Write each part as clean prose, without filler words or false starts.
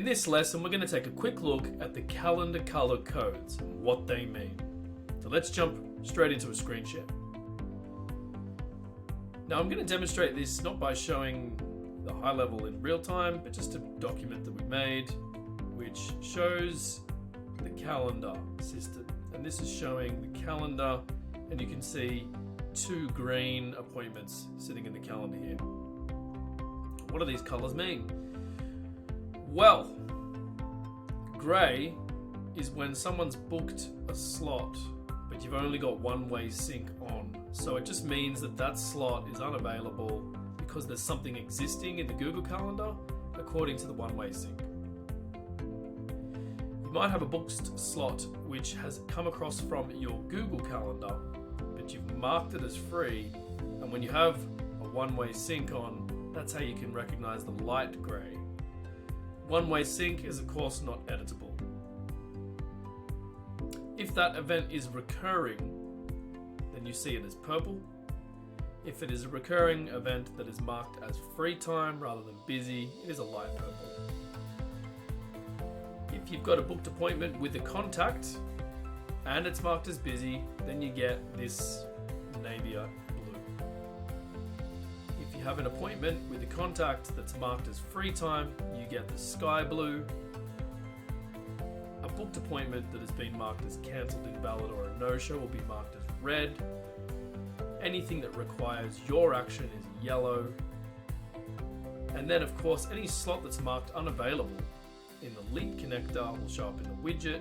this lesson, we're going to take a quick look at the calendar color codes and what they mean. So let's jump straight into a screen share. Now I'm going to demonstrate this not by showing the high level in real time, but just a document that we made, which shows the calendar system. And this is showing the calendar, and you can see 2 green appointments sitting in the calendar here. What do these colors mean? Well, gray is when someone's booked a slot, but you've only got one-way sync on. So it just means that that slot is unavailable because there's something existing in the Google Calendar according to the one-way sync. You might have a booked slot which has come across from your Google Calendar, but you've marked it as free, and when you have a one-way sync on, that's how you can recognize the light gray. One-way sync is of course not editable. If that event is recurring, then you see it as purple. If it is a recurring event that is marked as free time rather than busy, it is a light purple. If you've got a booked appointment with a contact and it's marked as busy, then you get this navy blue. If you have an appointment with a contact that's marked as free time, you get the sky blue. A booked appointment that has been marked as cancelled, invalid, or a no-show will be marked as red. Anything that requires your action is yellow. And then of course, any slot that's marked unavailable in the Leap connector will show up in the widget.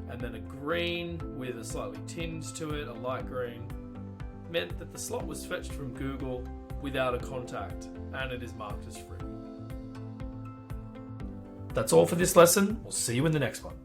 And then a green with a slightly tinge to it, a light green, meant that the slot was fetched from Google without a contact, and it is marked as free. That's all for this lesson. We'll see you in the next one.